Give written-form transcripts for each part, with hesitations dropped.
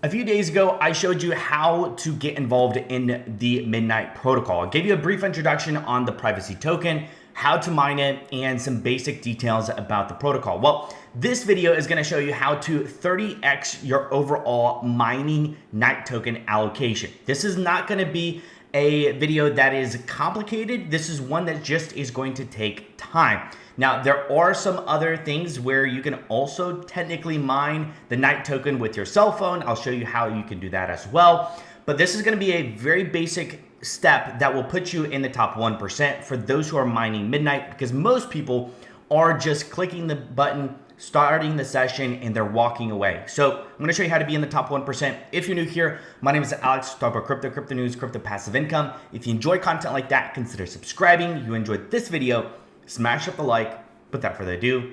A few days ago, I showed you how to get involved in the Midnight Protocol. I gave you a brief introduction on the privacy token, how to mine it, and some basic details about the protocol. Well, this video is going to show you how to 30x your overall mining night token allocation. This is not going to be a video that is complicated. This is one that just is going to take time. Now, there are some other things where you can also technically mine the night token with your cell phone. I'll show you how you can do that as well. But this is going to be a very basic step that will put you in the top 1% for those who are mining midnight, because most people are just clicking the button, starting the session, and they're walking away. So I'm going to show you how to be in the top 1%. If you're new here, my name is Alex, talk about crypto, crypto news, crypto passive income. If you enjoy content like that, consider subscribing. If you enjoyed this video, smash up the like. Without further ado,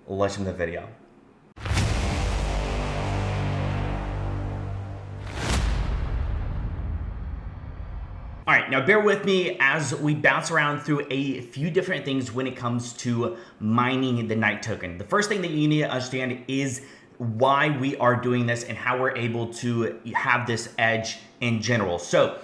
let's jump into the video. All right, now bear with me as we bounce around through a few different things when it comes to mining the night token. The first thing that you need to understand is why we are doing this and how we're able to have this edge in general. So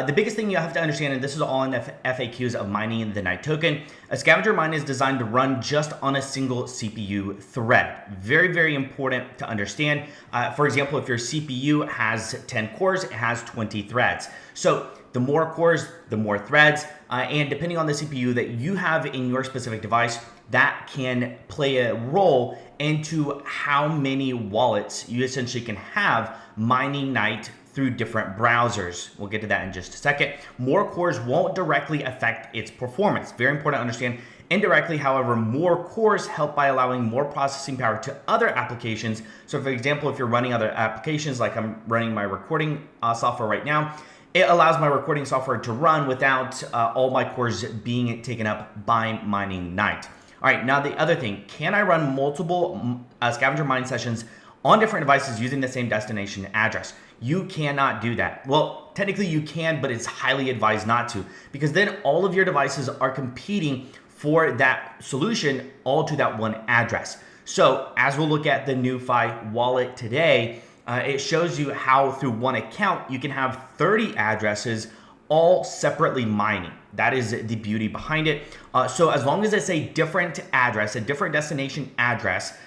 the biggest thing you have to understand, and this is all in the FAQs of mining the night token, a scavenger mine is designed to run just on a single CPU thread. Very, very important to understand. For example, if your CPU has 10 cores, it has 20 threads. So the more cores, the more threads, and depending on the CPU that you have in your specific device, that can play a role into how many wallets you essentially can have mining night through different browsers. We'll get to that in just a second. More cores won't directly affect its performance. Very important to understand. Indirectly, however, more cores help by allowing more processing power to other applications. So for example, if you're running other applications, like I'm running my recording software right now, it allows my recording software to run without all my cores being taken up by mining night. All right, now the other thing, can I run multiple scavenger mine sessions on different devices using the same destination address? You cannot do that. Well, technically you can, but it's highly advised not to, because then all of your devices are competing for that solution all to that one address. So as we'll look at the NuFi Wallet today, it shows you how through one account you can have 30 addresses all separately mining. That is the beauty behind it. So as long as it's a different address, a different destination address,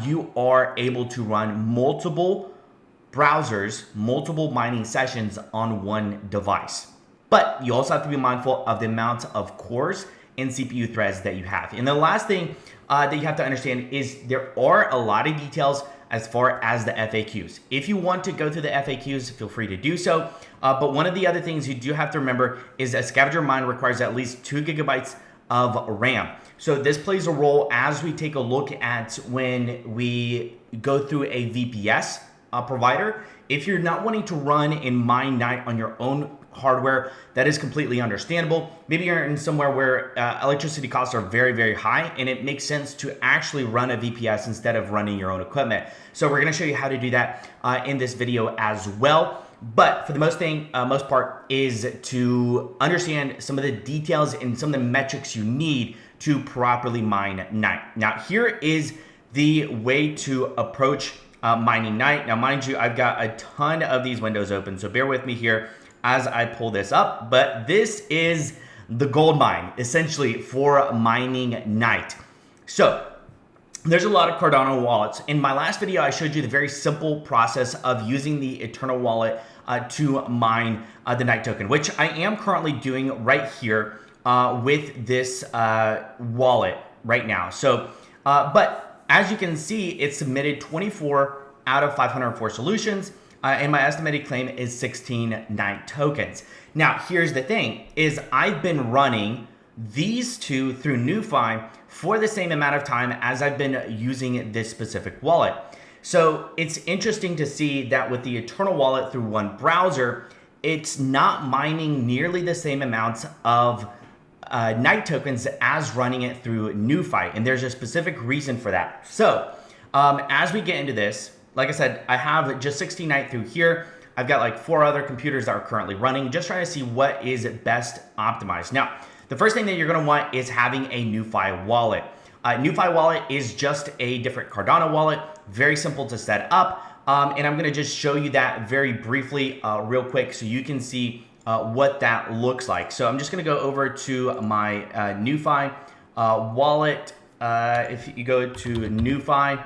you are able to run multiple browsers, multiple mining sessions on one device. But you also have to be mindful of the amount of cores and CPU threads that you have. And the last thing that you have to understand is there are a lot of details as far as the FAQs. If you want to go through the FAQs, feel free to do so. But one of the other things you do have to remember is a scavenger mine requires at least 2 gigabytes of RAM. So this plays a role as we take a look at when we go through a VPS provider. If you're not wanting to run and mine night on your own hardware, that is completely understandable. Maybe you're in somewhere where electricity costs are very, very high, and it makes sense to actually run a VPS instead of running your own equipment. So we're going to show you how to do that in this video as well. But for the most part is to understand some of the details and some of the metrics you need to properly mine night. Now, here is the way to approach mining night. Now, mind you, I've got a ton of these windows open, so bear with me here as I pull this up. But this is the gold mine, essentially, for mining night. So there's a lot of Cardano wallets. In my last video, I showed you the very simple process of using the Eternal wallet to mine the night token, which I am currently doing right here with this wallet right now. So, but as you can see, it submitted 24 out of 504 solutions, and my estimated claim is 16 night tokens. Now, here's the thing, is I've been running these two through NuFi for the same amount of time as I've been using this specific wallet. So it's interesting to see that with the Eternal wallet through one browser, it's not mining nearly the same amounts of night tokens as running it through NuFi, and there's a specific reason for that. So as we get into this, like I said, I have just 16 night through here. I've got like 4 other computers that are currently running, just trying to see what is best optimized. Now, the first thing that you're gonna want is having a NuFi wallet. NuFi wallet is just a different Cardano wallet, very simple to set up. And I'm gonna just show you that very briefly real quick so you can see what that looks like. So I'm just gonna go over to my NuFi wallet. If you go to NuFi,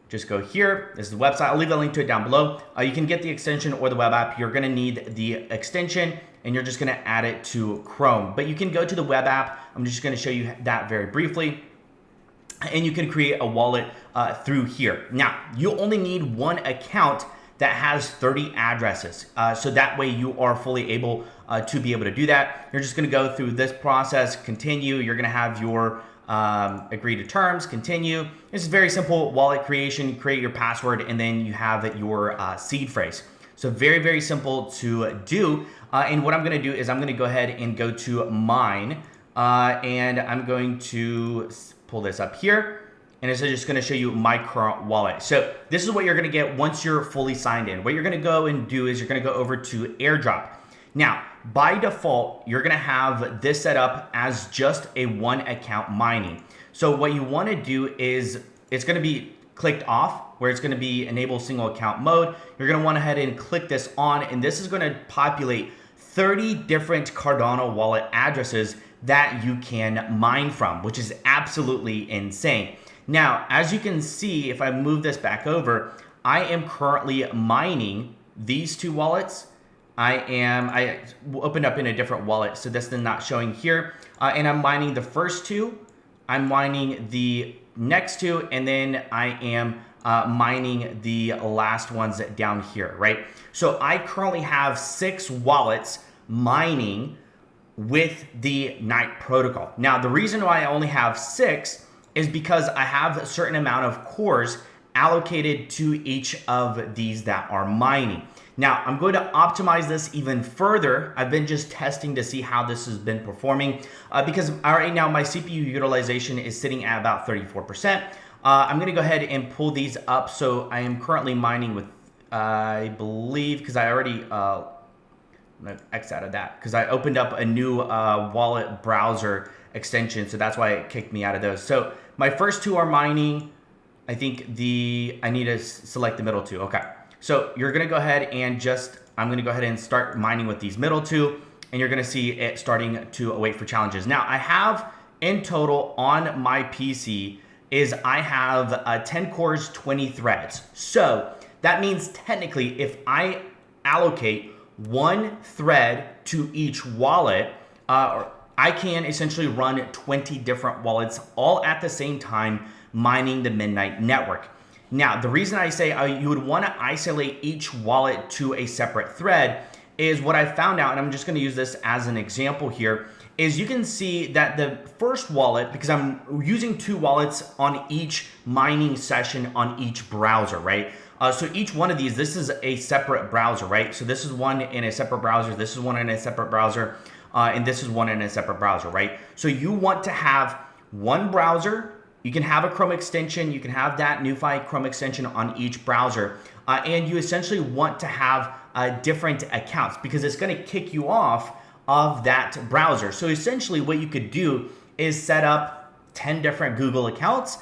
just go here. This is the website. I'll leave a link to it down below. You can get the extension or the web app. You're gonna need the extension and you're just gonna add it to Chrome. But you can go to the web app. I'm just gonna show you that very briefly. And you can create a wallet through here. Now, you only need one account that has 30 addresses. So that way you are fully able to be able to do that. You're just gonna go through this process, continue. You're gonna have your agree to terms, continue. This is very simple wallet creation. You create your password and then you have your seed phrase. So very, very simple to do. And what I'm gonna do is I'm gonna go ahead and go to mine and I'm going to pull this up here. And it's just gonna show you my current wallet. So this is what you're gonna get once you're fully signed in. What you're gonna go and do is you're gonna go over to Airdrop. Now, by default, you're gonna have this set up as just a one account mining. So what you wanna do is, it's gonna be clicked off where it's gonna be enable single account mode. You're gonna wanna head and click this on, and this is gonna populate 30 different Cardano wallet addresses that you can mine from, which is absolutely insane. Now, as you can see, if I move this back over, I am currently mining these two wallets. I opened up in a different wallet, so this is not showing here. And I'm mining the first two, I'm mining the next two, and then I am mining the last ones down here, right? So I currently have 6 wallets mining with the Night protocol. Now, the reason why I only have 6 is because I have a certain amount of cores allocated to each of these that are mining. Now, I'm going to optimize this even further. I've been just testing to see how this has been performing because right now my CPU utilization is sitting at about 34%. I'm gonna go ahead and pull these up. So I am currently mining with, I believe, because I already, I'm gonna X out of that because I opened up a new wallet browser extension. So that's why it kicked me out of those. So my first 2 are mining. I think I need to select the middle 2. Okay. So you're gonna go ahead and I'm gonna go ahead and start mining with these middle 2, and you're gonna see it starting to await for challenges. Now I have in total on my PC is I have 10 cores, 20 threads. So that means technically if I allocate 1 thread to each wallet, I can essentially run 20 different wallets all at the same time mining the Midnight network. Now, the reason I say you would want to isolate each wallet to a separate thread is what I found out, and I'm just going to use this as an example here, is you can see that the first wallet, because I'm using 2 wallets on each mining session on each browser, right? So each one of these, this is a separate browser, right? So this is one in a separate browser, this is one in a separate browser, and this is one in a separate browser, right? So you want to have one browser. You can have a Chrome extension, you can have that NuFi Chrome extension on each browser, and you essentially want to have different accounts because it's gonna kick you off of that browser. So essentially what you could do is set up 10 different Google accounts,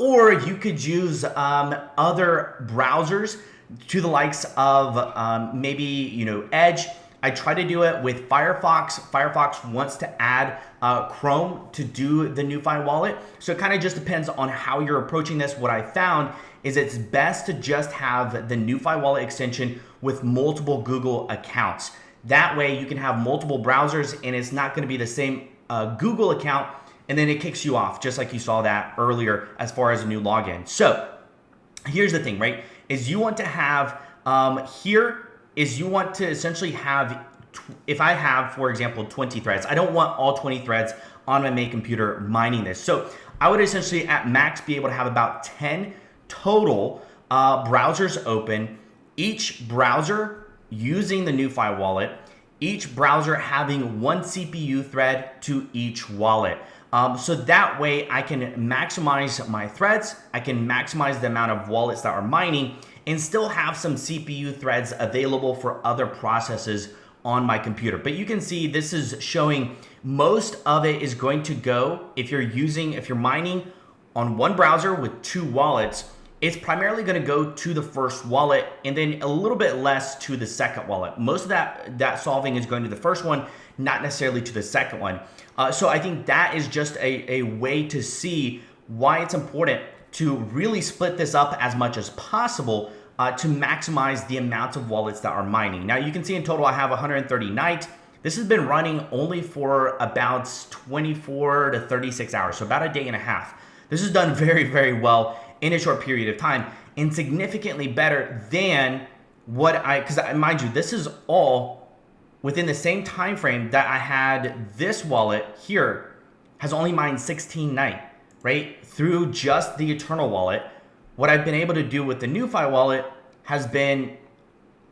or you could use other browsers to the likes of maybe Edge. I try to do it with Firefox. Firefox wants to add Chrome to do the NuFi wallet. So it kind of just depends on how you're approaching this. What I found is it's best to just have the NuFi wallet extension with multiple Google accounts. That way you can have multiple browsers and it's not going to be the same Google account, and then it kicks you off just like you saw that earlier as far as a new login. So here's the thing, right? Is you want to have you want to essentially have, if I have, for example, 20 threads, I don't want all 20 threads on my main computer mining this. So I would essentially at max be able to have about 10 total browsers open, each browser using the NuFi wallet, each browser having 1 CPU thread to each wallet. So that way I can maximize my threads, I can maximize the amount of wallets that are mining, and still have some CPU threads available for other processes on my computer. But you can see this is showing most of it is going to go, if you're mining on one browser with 2 wallets, it's primarily going to go to the first wallet and then a little bit less to the second wallet. Most of that solving is going to the first one, not necessarily to the second one. So I think that is just a way to see why it's important to really split this up as much as possible to maximize the amount of wallets that are mining. Now you can see in total I have 130 nights. This has been running only for about 24 to 36 hours, so about a day and a half. This is done very, very well in a short period of time and significantly better than what because mind you, this is all within the same time frame that I had this wallet here has only mined 16 night, right? Through just the Eternal wallet. What I've been able to do with the NuFi wallet has been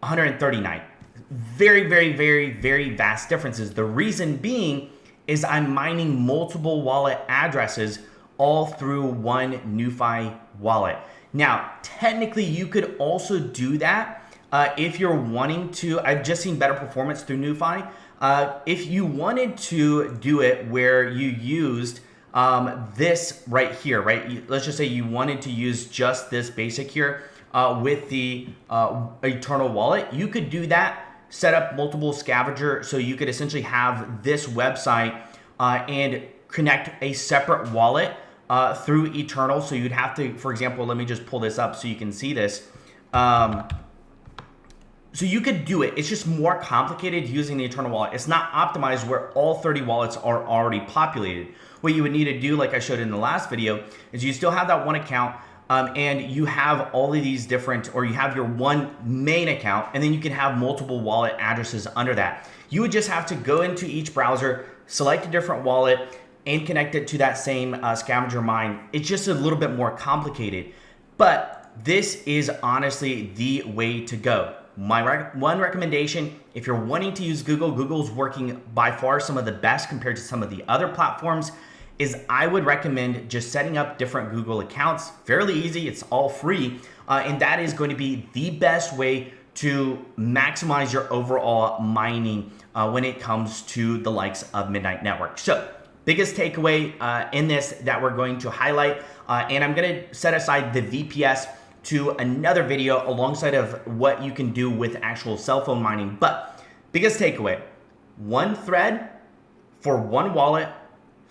130 night. Very, very, very, very vast differences. The reason being is I'm mining multiple wallet addresses all through one NuFi wallet. Now, technically you could also do that if you're wanting to. I've just seen better performance through NuFi. If you wanted to do it where you used this right here, right? Let's just say you wanted to use just this basic here with the Eternal wallet, you could do that, set up multiple Scavenger, so you could essentially have this website and connect a separate wallet through Eternal. So you'd have to, for example, let me just pull this up so you can see this. So you could do it. It's just more complicated using the Eternal wallet. It's not optimized where all 30 wallets are already populated. What you would need to do, like I showed in the last video, is you still have that one account and you have all of these different, or you have your one main account, and then you can have multiple wallet addresses under that. You would just have to go into each browser, select a different wallet, and connect it to that same Scavenger mine. It's just a little bit more complicated, but this is honestly the way to go. My one recommendation, if you're wanting to use Google, Google's working by far some of the best compared to some of the other platforms, is I would recommend just setting up different Google accounts. Fairly easy, it's all free, and that is going to be the best way to maximize your overall mining when it comes to the likes of Midnight Network. So, biggest takeaway in this that we're going to highlight, and I'm going to set aside the VPS to another video alongside of what you can do with actual cell phone mining. But biggest takeaway, one thread for one wallet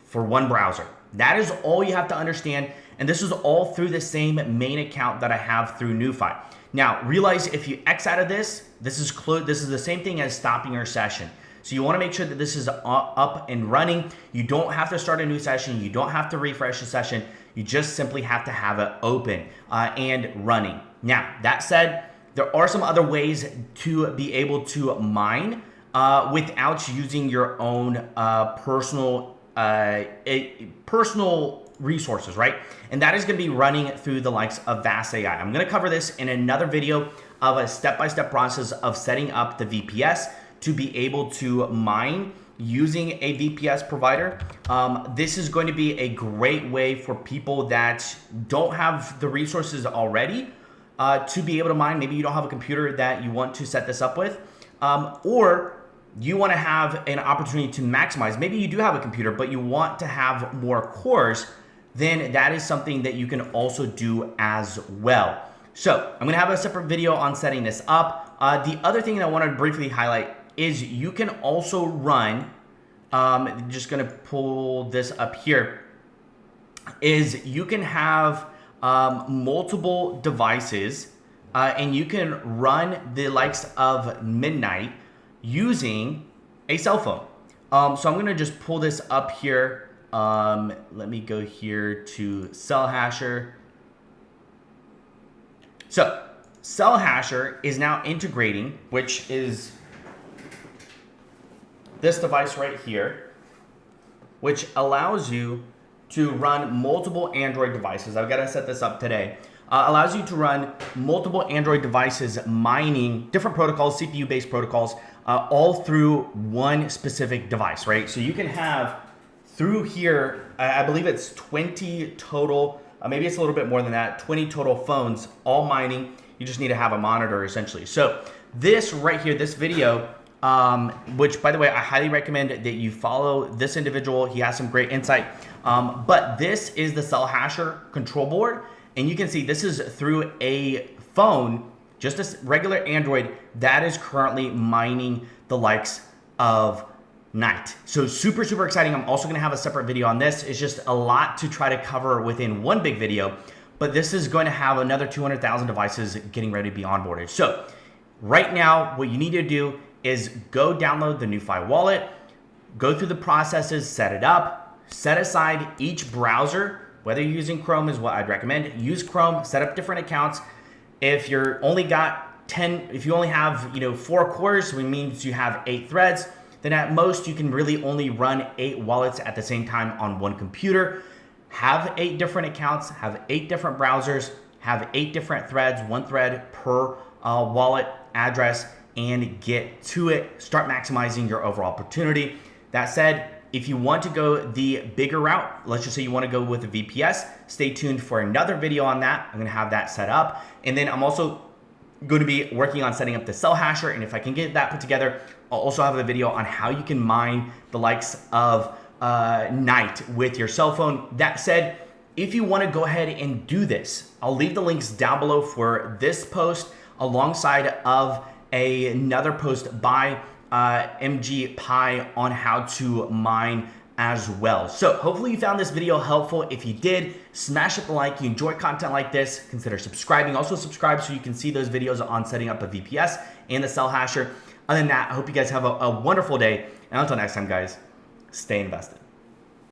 for one browser. That is all you have to understand, and this is all through the same main account that I have through NuFi. Now, realize if you X out of this, this is the same thing as stopping your session. So you want to make sure that this is up and running. You don't have to start a new session. You don't have to refresh the session. You just simply have to have it open and running. Now, that said, there are some other ways to be able to mine without using your own personal resources, right? And that is going to be running through the likes of Vast AI. I'm going to cover this in another video of a step-by-step process of setting up the VPS to be able to mine using a VPS provider. This is going to be a great way for people that don't have the resources already to be able to mine. Maybe you don't have a computer that you want to set this up with, or you want to have an opportunity to maximize. Maybe you do have a computer, but you want to have more cores, then that is something that you can also do as well. So I'm going to have a separate video on setting this up. The other thing that I want to briefly highlight is you can also run, just going to pull this up here, is you can have multiple devices and you can run the likes of Midnight using a cell phone. So I'm going to just pull this up here. Let me go here to Cell Hasher. So Cell Hasher is now integrating, which is this device right here, which allows you to run multiple Android devices. I've got to set this up today. Allows you to run multiple Android devices mining different protocols, CPU-based protocols, all through one specific device, right? So you can have through here, I believe it's 20 total, maybe it's a little bit more than that, 20 total phones, all mining. You just need to have a monitor essentially. So this right here, this video, which by the way, I highly recommend that you follow this individual. He has some great insight. But this is the Cell Hasher control board. And you can see this is through a phone, just a regular Android, that is currently mining the likes of Night. So super, super exciting. I'm also gonna have a separate video on this. It's just a lot to try to cover within one big video, but this is going to have another 200,000 devices getting ready to be onboarded. So right now, what you need to do is go download the NuFi Wallet, go through the processes, set it up, set aside each browser, whether you're using Chrome is what I'd recommend. Use Chrome, set up different accounts. If you're only got 10, if you only have 4 cores, which means you have 8 threads, then at most you can really only run 8 wallets at the same time on one computer. Have 8 different accounts, have 8 different browsers, have 8 different threads, 1 thread per wallet address, and get to it. Start maximizing your overall opportunity. That said, if you want to go the bigger route, let's just say you want to go with a VPS, stay tuned for another video on that. I'm going to have that set up. And then I'm also going to be working on setting up the cell hasher. And if I can get that put together, I'll also have a video on how you can mine the likes of Night with your cell phone. That said, if you want to go ahead and do this, I'll leave the links down below for this post alongside of another post by MG Pi on how to mine as well. So hopefully you found this video helpful. If you did, smash up the like. You enjoy content like this, consider subscribing. Also subscribe so you can see those videos on setting up a VPS and the cell hasher. Other than that, I hope you guys have a wonderful day. And until next time, guys, stay invested.